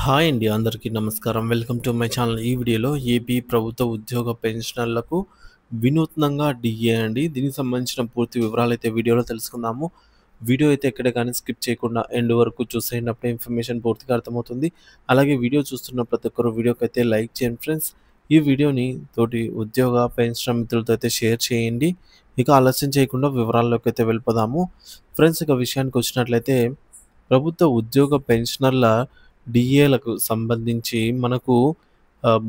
Hi అండి. అందరికీ నమస్కారం. Welcome to my channel. ఈ వీడియోలో ఏపీ ప్రభుత్వ ఉద్యోగ పెన్షనర్లకు వినూత్నంగా డీఏ అండి. దీనికి సంబంధించిన పూర్తి వివరాలైతే వీడియోలో తెలుసుకుందాము. వీడియో అయితే ఎక్కడ కానీ స్కిప్ చేయకుండా ఎండ్ వరకు చూసేటప్పుడే ఇన్ఫర్మేషన్ పూర్తిగా అర్థమవుతుంది. అలాగే వీడియో చూస్తున్న ప్రతి ఒక్కరు వీడియోకైతే లైక్ చేయండి ఫ్రెండ్స్. ఈ వీడియోని తోటి ఉద్యోగ పెన్షనర్ మిత్రులతో అయితే షేర్ చేయండి. ఇక ఆలస్యం చేయకుండా వివరాల్లోకి అయితే వెళ్ళిపోదాము. ఫ్రెండ్స్, ఇక విషయానికి వచ్చినట్లయితే ప్రభుత్వ ఉద్యోగ పెన్షనర్ల డీఏలకు సంబంధించి మనకు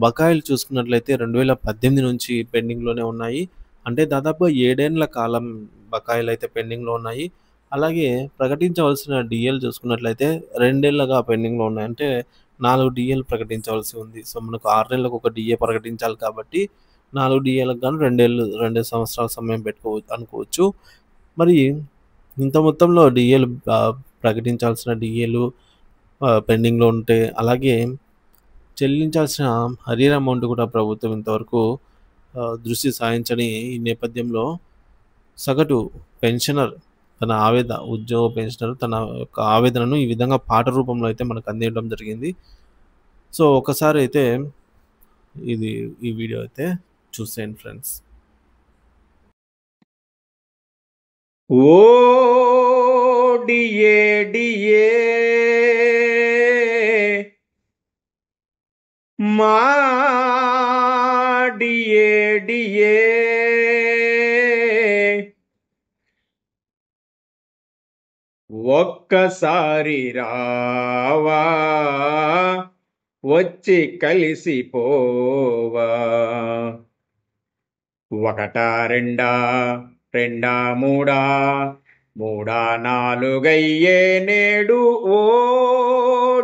బకాయిలు చూసుకున్నట్లయితే 2018 నుంచి పెండింగ్‌లోనే ఉన్నాయి. అంటే దాదాపుగా 7 ఏళ్ల కాలం బకాయిలైతే పెండింగ్‌లో ఉన్నాయి. అలాగే ప్రకటించవలసిన డీఏలు చూసుకున్నట్లయితే 2 ఏళ్లుగా పెండింగ్‌లో ఉన్నాయి. అంటే 4 డీఏలు ప్రకటించవలసి ఉంది. సో, మనకు 6 నెలలకు ఒక డీఏ ప్రకటించాలి కాబట్టి 4 డీఏలకు గాను 2 సంవత్సరాల సమయం అనుకోవచ్చు. మరి ఇంత మొత్తంలో డీఏలు ప్రకటించాల్సిన డీఏలు పెండింగ్‌లో ఉంటే, అలాగే చెల్లించాల్సిన అరియర్ అమౌంట్ కూడా ప్రభుత్వం ఇంతవరకు దృష్టి సారించని ఈ నేపథ్యంలో సగటు పెన్షనర్ ఉద్యోగ పెన్షనర్ తన యొక్క ఆవేదనను ఈ విధంగా పాట రూపంలో అయితే మనకు అందించడం జరిగింది. సో, ఒకసారి అయితే ఈ వీడియో అయితే చూసేయండి ఫ్రెండ్స్. ఓ డిఏ డిఏ మా డిఏ డిఏ ఒక్కసారి రావా వచ్చి కలిసిపోవా ఒకటా రెండా రెండా మూడా మూడా నాలుగయ్యే నేడు ఓ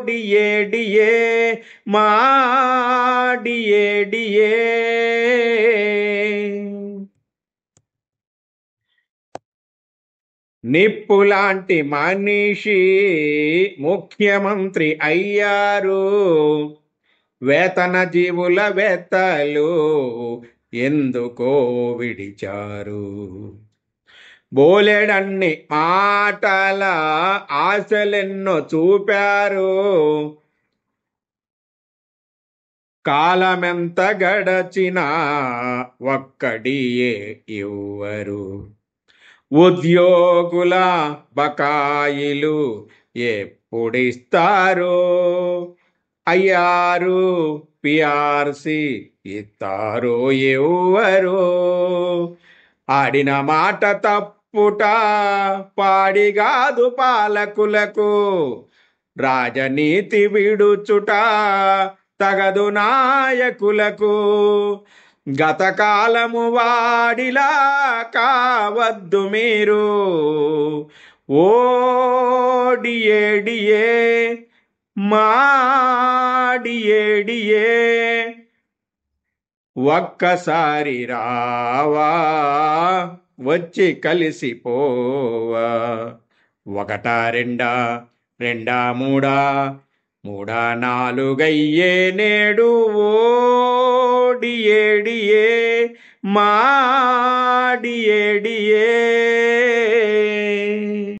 డిఏ డిఏ మా డిఏ డిఏ నిప్పులాంటి మనిషి ముఖ్యమంత్రి అయ్యారు. వేతన జీవుల వేత్తలు ఎందుకో విడిచారు. బోలెడన్ని మాటల ఆశలెన్నో చూపారు. కాలమెంత గడచినా ఒక్కడియే ఇవ్వరు. ఉద్యోగుల బకాయిలు ఎప్పుడిస్తారు? అయ్యారు పిఆర్సి ఇస్తారు ఎవ్వరు? ఆడిన మాట తప్పుట పాడిగాదు పాలకులకు. రాజనీతి విడుచుట తగదు నాయకులకు. గతకాలము వాడిలా కావద్దు మీరు. ఓ డిఏ డిఏ మా డిఏ డిఏ ఒక్కసారి రావా వచ్చి కలిసిపోవా. ఒకటా రెండా రెండా మూడా మూడా నాలుగయ్యే నేడు ఓ డిఏ డిఏ మా డిఏ డిఏ